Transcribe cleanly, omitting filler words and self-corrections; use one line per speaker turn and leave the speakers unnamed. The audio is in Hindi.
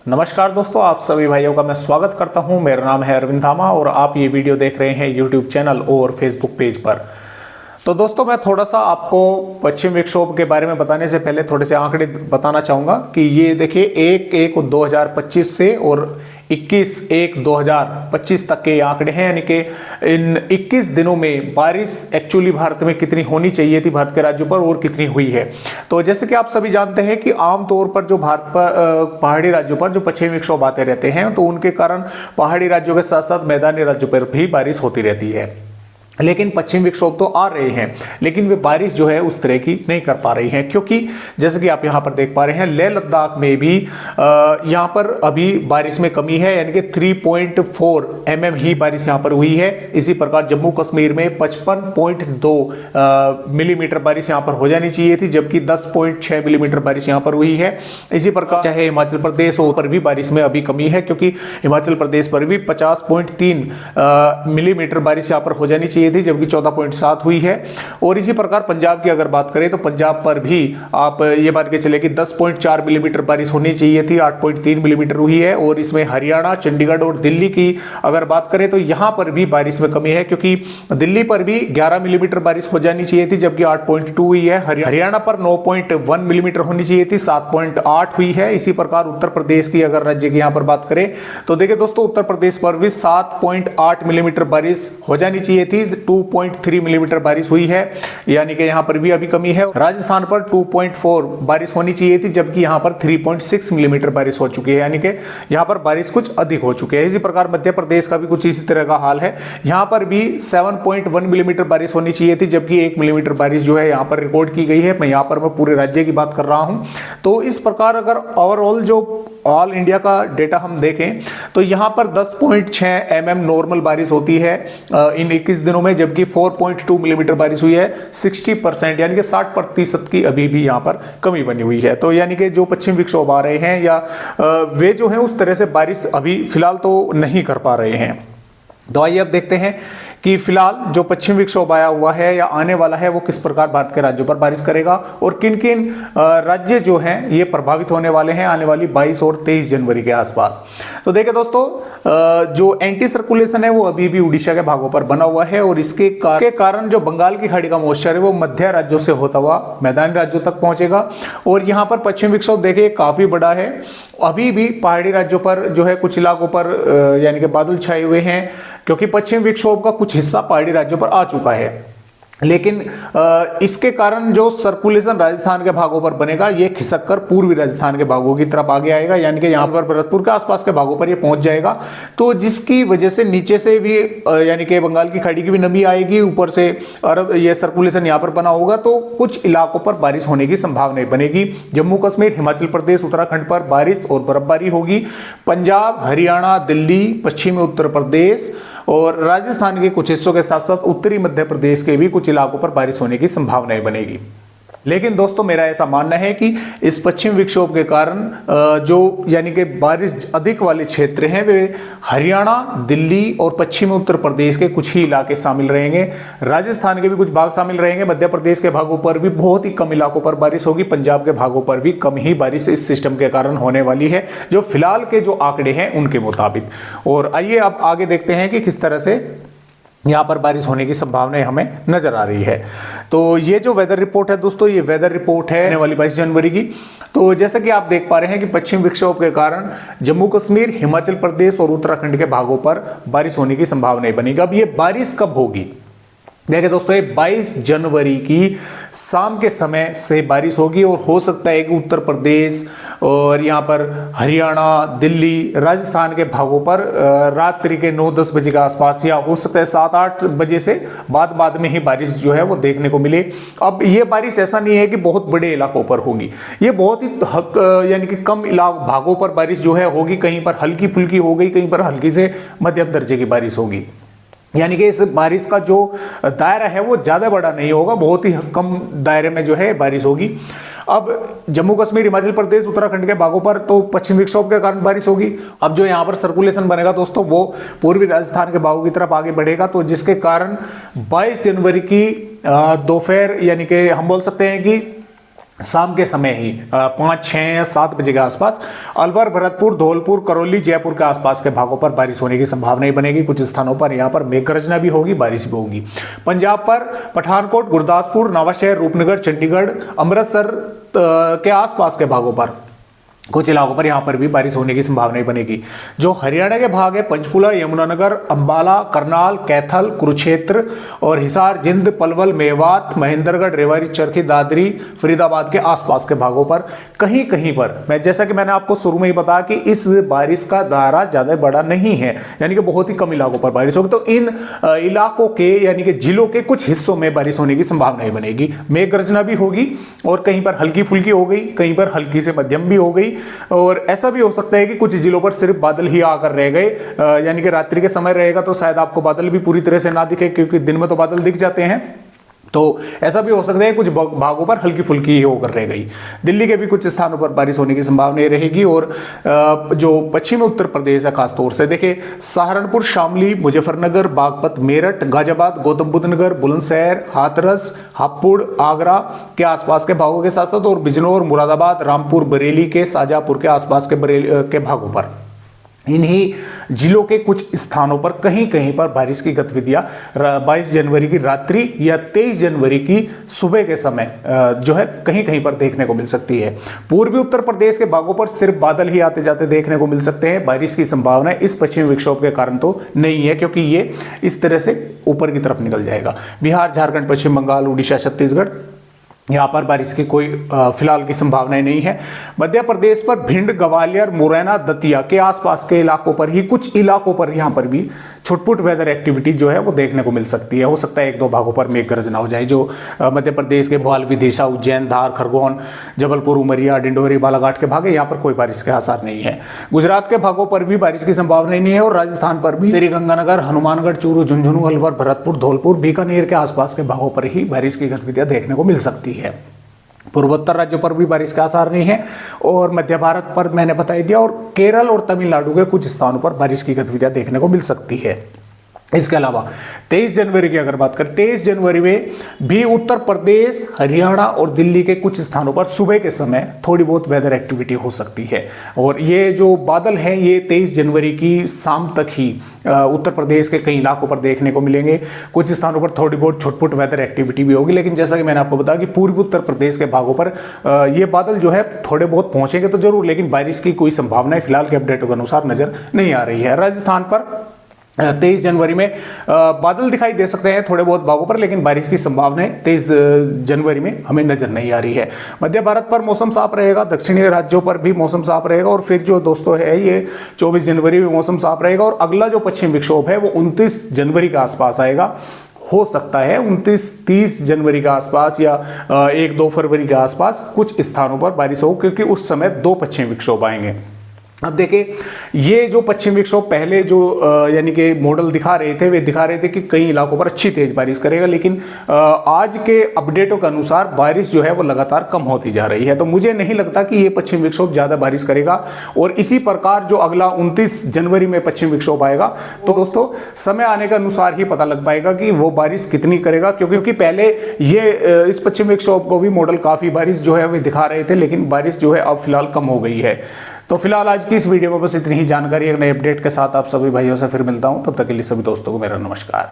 नमस्कार दोस्तों, आप सभी भाइयों का मैं स्वागत करता हूं। मेरा नाम है अरविंद धामा और आप ये वीडियो देख रहे हैं यूट्यूब चैनल और फेसबुक पेज पर। तो दोस्तों, मैं थोड़ा सा आपको पश्चिम विक्षोभ के बारे में बताने से पहले थोड़े से आंकड़े बताना चाहूँगा कि ये देखिए 1/1/2025 से और 21/1/2025 तक के आंकड़े हैं। यानी कि इन 21 दिनों में बारिश एक्चुअली भारत में कितनी होनी चाहिए थी भारत के राज्यों पर और कितनी हुई है। तो जैसे कि आप सभी जानते हैं कि आमतौर पर जो भारत पर पहाड़ी राज्यों पर जो पश्चिमी विक्षोभ आते रहते हैं तो उनके कारण पहाड़ी राज्यों के साथ साथ मैदानी राज्यों पर भी बारिश होती रहती है। लेकिन पश्चिम विक्षोभ तो आ रहे हैं, लेकिन वे बारिश जो है उस तरह की नहीं कर पा रही हैं, क्योंकि जैसे कि आप यहां पर देख पा रहे हैं लेह लद्दाख में भी यहां पर अभी बारिश में कमी है। यानी कि 3.4 mm ही बारिश यहां पर हुई है। इसी प्रकार जम्मू कश्मीर में 55.2 मिलीमीटर बारिश यहां पर हो जानी चाहिए थी, जबकि 10.6 मिलीमीटर बारिश यहां पर हुई है। इसी प्रकार चाहे हिमाचल प्रदेश हो, पर भी बारिश में अभी कमी है, क्योंकि हिमाचल प्रदेश पर भी 50.3 मिलीमीटर बारिश यहां पर हो जानी चाहिए थी, जबकि 14.7 हुई है। और इसी प्रकार पंजाब की अगर बात करें तो पंजाब पर भी आप ये मान के चले कि 10.4 मिलीमीटर बारिश होनी चाहिए थी, 8.3 मिलीमीटर हुई है। और इसमें हरियाणा, चंडीगढ़ और दिल्ली की अगर बात करें तो यहां पर भी बारिश में कमी है, क्योंकि दिल्ली पर भी 11 मिलीमीटर बारिश हो जानी चाहिए थी, जबकि 8.2 हुई है। हरियाणा पर 9.1 मिलीमीटर होनी चाहिए थी, 7.8 हुई है। इसी प्रकार उत्तर प्रदेश की अगर राज्य की यहां पर बात करें तो देखिए दोस्तों, उत्तर प्रदेश पर भी 7.8 मिलीमीटर बारिश हो जानी चाहिए थी, 2.3 मिलीमीटर बारिश हुई है। यानी कि यहां पर भी अभी कमी है। राजस्थान पर 2.4 बारिश होनी चाहिए थी, जबकि यहां पर 3.6 मिलीमीटर बारिश हो चुकी है। यानी कि यहां पर बारिश कुछ अधिक हो चुकी है। इसी प्रकार मध्य प्रदेश का भी कुछ इसी तरह का हाल है। यहां पर भी 7.1 मिलीमीटर बारिश होनी चाहिए थी, जबकि 1 मिलीमीटर बारिश जो है यहां पर रिकॉर्ड की गई है। मैं पूरे राज्य की बात कर रहा हूं। तो इस प्रकार अगर ओवरऑल जो ऑल इंडिया का डेटा हम देखें तो यहां पर 10.6 mm नॉर्मल बारिश होती है इन 21 दिनों में, जबकि 4.2 मिलीमीटर बारिश हुई है। 60% यानी कि 60% की अभी भी यहां पर कमी बनी हुई है। तो यानी कि जो पश्चिम विक्षोभ आ रहे हैं या वे जो है उस तरह से बारिश अभी फिलहाल तो नहीं कर पा रहे हैं। तो आइए अब देखते हैं कि फिलहाल जो पश्चिम विक्षोभ आया हुआ है या आने वाला है वो किस प्रकार भारत के राज्यों पर बारिश करेगा और किन किन राज्य जो हैं ये प्रभावित होने वाले हैं आने वाली 22 और 23 जनवरी के आसपास। तो देखिए दोस्तों, जो एंटी सर्कुलेशन है वो अभी भी उड़ीसा के भागों पर बना हुआ है और इसके कारण जो बंगाल की खाड़ी का मॉइस्चर है वो मध्य राज्यों से होता हुआ मैदानी राज्यों तक पहुंचेगा। और यहाँ पर पश्चिम विक्षोभ देखिए काफी बड़ा है। अभी भी पहाड़ी राज्यों पर जो है कुछ इलाकों पर यानी कि बादल छाए हुए हैं, क्योंकि पश्चिम विक्षोभ का कुछ हिस्सा पहाड़ी राज्यों पर आ चुका है। लेकिन इसके कारण जो सर्कुलेशन राजस्थान के भागों पर बनेगा ये खिसक कर पूर्वी राजस्थान के भागों की तरफ आगे आएगा, यानी कि यहाँ पर भरतपुर के आसपास के भागों पर ये पहुंच जाएगा। तो जिसकी वजह से नीचे से भी यानी कि बंगाल की खाड़ी की भी नमी आएगी, ऊपर से अरब ये सर्कुलेशन यहाँ पर बना होगा, तो कुछ इलाकों पर बारिश होने की संभावना बनेगी। जम्मू कश्मीर, हिमाचल प्रदेश, उत्तराखंड पर बारिश और बर्फबारी होगी। पंजाब, हरियाणा, दिल्ली, पश्चिमी उत्तर प्रदेश और राजस्थान के कुछ हिस्सों के साथ साथ उत्तरी मध्य प्रदेश के भी कुछ इलाकों पर बारिश होने की संभावनाएं बनेगी। लेकिन दोस्तों, मेरा ऐसा मानना है कि इस पश्चिम विक्षोभ के कारण जो यानी कि बारिश अधिक वाले क्षेत्र हैं वे हरियाणा, दिल्ली और पश्चिमी उत्तर प्रदेश के कुछ ही इलाके शामिल रहेंगे। राजस्थान के भी कुछ भाग शामिल रहेंगे। मध्य प्रदेश के भागों पर भी बहुत ही कम इलाकों पर बारिश होगी। पंजाब के भागों पर भी कम ही बारिश इस सिस्टम के कारण होने वाली है, जो फिलहाल के जो आंकड़े हैं उनके मुताबिक। और आइए अब आगे देखते हैं कि किस तरह से यहाँ पर बारिश होने की संभावनाएं हमें नजर आ रही है। तो ये जो वेदर रिपोर्ट है दोस्तों, ये वेदर रिपोर्ट है आने वाली 22 जनवरी की। तो जैसा कि आप देख पा रहे हैं कि पश्चिम विक्षोभ के कारण जम्मू कश्मीर, हिमाचल प्रदेश और उत्तराखंड के भागों पर बारिश होने की संभावनाएं बनेगी। अब ये बारिश कब होगी? देखिए दोस्तों, ये 22 जनवरी की शाम के समय से बारिश होगी और हो सकता है कि उत्तर प्रदेश और यहाँ पर हरियाणा, दिल्ली, राजस्थान के भागों पर रात्रि के 9-10 बजे के आसपास या हो सकता है 7-8 बजे से बाद में ही बारिश जो है वो देखने को मिले। अब ये बारिश ऐसा नहीं है कि बहुत बड़े इलाकों पर होगी, ये बहुत ही यानी कि कम भागों पर बारिश जो है होगी। कहीं पर हल्की फुल्की हो गई, कहीं पर हल्की से मध्यम दर्जे की बारिश होगी। यानी कि इस बारिश का जो दायरा है वो ज़्यादा बड़ा नहीं होगा, बहुत ही कम दायरे में जो है बारिश होगी। अब जम्मू कश्मीर, हिमाचल प्रदेश, उत्तराखंड के भागों पर तो पश्चिम विक्षोभ के कारण बारिश होगी। अब जो यहाँ पर सर्कुलेशन बनेगा दोस्तों वो पूर्वी राजस्थान के भागों की तरफ आगे बढ़ेगा, तो जिसके कारण 22 जनवरी की दोपहर यानी कि हम बोल सकते हैं कि शाम के समय ही 5, 6 या 7 बजे के आसपास अलवर, भरतपुर, धौलपुर, करौली, जयपुर के आसपास के भागों पर बारिश होने की संभावना ही बनेगी। कुछ स्थानों पर यहां पर मेघ गर्जना भी होगी, बारिश भी होगी। पंजाब पर पठानकोट, गुरदासपुर, नवाशहर, रूपनगर, चंडीगढ़, अमृतसर के आसपास के भागों पर कुछ इलाकों पर यहां पर भी बारिश होने की संभावना ही बनेगी। जो हरियाणा के भाग है, पंचकुला, यमुनानगर, अंबाला, करनाल, कैथल, कुरुक्षेत्र और हिसार, जिंद, पलवल, मेवात, महेंद्रगढ़, रेवाड़ी, चरखी, दादरी, फरीदाबाद के आसपास के भागों पर कहीं कहीं पर जैसा कि मैंने आपको शुरू में ही बताया कि इस बारिश का दायरा ज्यादा बड़ा नहीं है, यानी कि बहुत ही कम इलाकों पर बारिश होगी। तो इन इलाकों के यानी कि जिलों के कुछ हिस्सों में बारिश होने की संभावना ही बनेगी। मेघ गर्जना भी होगी और कहीं पर हल्की फुल्की हो गई, कहीं पर हल्की से मध्यम भी हो गई। और ऐसा भी हो सकता है कि कुछ जिलों पर सिर्फ बादल ही आकर रह गए, यानी कि रात्रि के समय रहेगा तो शायद आपको बादल भी पूरी तरह से ना दिखे, क्योंकि दिन में तो बादल दिख जाते हैं। तो ऐसा भी हो सकता है कुछ भागों पर हल्की फुल्की ही होकर रह गई। दिल्ली के भी कुछ स्थानों पर बारिश होने की संभावना रहेगी। और जो पश्चिमी उत्तर प्रदेश है, खासतौर से देखिए सहारनपुर, शामली, मुजफ्फरनगर, बागपत, मेरठ, गाजियाबाद, गौतम बुद्ध नगर, बुलंदशहर, हाथरस, हापुड़, आगरा के आसपास के भागों के साथ साथ और बिजनौर, मुरादाबाद, रामपुर, बरेली के, शाजापुर के आसपास के भागों पर, इन्हीं जिलों के कुछ स्थानों पर कहीं कहीं पर बारिश की गतिविधियां 22 जनवरी की रात्रि या 23 जनवरी की सुबह के समय जो है कहीं कहीं पर देखने को मिल सकती है। पूर्वी उत्तर प्रदेश के भागों पर सिर्फ बादल ही आते जाते देखने को मिल सकते हैं। बारिश की संभावना इस पश्चिमी विक्षोभ के कारण तो नहीं है, क्योंकि ये इस तरह से ऊपर की तरफ निकल जाएगा। बिहार, झारखंड, पश्चिम बंगाल, उड़ीसा, छत्तीसगढ़, यहाँ पर बारिश की कोई फिलहाल की संभावनाएं नहीं है। मध्य प्रदेश पर भिंड, ग्वालियर, मुरैना, दतिया के आसपास के इलाकों पर ही कुछ इलाकों पर यहाँ पर भी छुटपुट वेदर एक्टिविटी जो है वो देखने को मिल सकती है। हो सकता है 1-2 भागों पर मेघ गर्जना हो जाए। जो मध्य प्रदेश के भोपाल, विदिशा, उज्जैन, धार, खरगोन, जबलपुर, उमरिया, डिंडोरी, बालाघाट के भाग है, यहाँ पर कोई बारिश के आसार नहीं है। गुजरात के भागों पर भी बारिश की संभावना नहीं है और राजस्थान पर भी श्रीगंगानगर, हनुमानगढ़, चूरू, झुंझुनू, अलवर, भरतपुर, धौलपुर, बीकानेर के आसपास के भागों पर ही बारिश की गतिविधियां देखने को मिल सकती है। पूर्वोत्तर राज्यों पर भी बारिश का आसार नहीं है और मध्य भारत पर मैंने बता दिया, और केरल और तमिलनाडु के कुछ स्थानों पर बारिश की गतिविधियां देखने को मिल सकती है। इसके अलावा 23 जनवरी की अगर बात करें, 23 जनवरी में भी उत्तर प्रदेश, हरियाणा और दिल्ली के कुछ स्थानों पर सुबह के समय थोड़ी बहुत वेदर एक्टिविटी हो सकती है। और ये जो बादल हैं ये 23 जनवरी की शाम तक ही उत्तर प्रदेश के कई इलाकों पर देखने को मिलेंगे। कुछ स्थानों पर थोड़ी बहुत छुटपुट वेदर एक्टिविटी भी होगी, लेकिन जैसा कि मैंने आपको बताया कि पूर्वी उत्तर प्रदेश के भागों पर ये बादल जो है थोड़े बहुत पहुंचेंगे तो जरूर, लेकिन बारिश की कोई संभावना फिलहाल के अपडेटों के अनुसार नजर नहीं आ रही है। राजस्थान पर 23 जनवरी में बादल दिखाई दे सकते हैं थोड़े बहुत भागों पर, लेकिन बारिश की संभावना 23 जनवरी में हमें नजर नहीं आ रही है। मध्य भारत पर मौसम साफ रहेगा, दक्षिणी राज्यों पर भी मौसम साफ रहेगा और फिर जो दोस्तों है ये 24 जनवरी में मौसम साफ रहेगा। और अगला जो पश्चिम विक्षोभ है वो 29 जनवरी के आसपास आएगा। हो सकता है 29-30 जनवरी के आसपास या 1-2 फरवरी के आसपास कुछ स्थानों पर बारिश हो, क्योंकि उस समय 2 पश्चिम विक्षोभ आएंगे। अब देखिए ये जो पश्चिम विक्षोभ पहले जो यानी कि मॉडल दिखा रहे थे, वे दिखा रहे थे कि कई इलाकों पर अच्छी तेज बारिश करेगा, लेकिन आज के अपडेटों के अनुसार बारिश जो है वो लगातार कम होती जा रही है। तो मुझे नहीं लगता कि ये पश्चिम विक्षोभ ज़्यादा बारिश करेगा। और इसी प्रकार जो अगला 29 जनवरी में पश्चिम विक्षोभ आएगा तो दोस्तों समय आने के अनुसार ही पता लग पाएगा कि वो बारिश कितनी करेगा, क्योंकि पहले ये इस पश्चिम विक्षोभ को भी मॉडल काफ़ी बारिश जो है वे दिखा रहे थे, लेकिन बारिश जो है अब फिलहाल कम हो गई है। तो फिलहाल आज की इस वीडियो में बस इतनी ही जानकारी। एक नए अपडेट के साथ आप सभी भाइयों से फिर मिलता हूं, तब तक के लिए सभी दोस्तों को मेरा नमस्कार।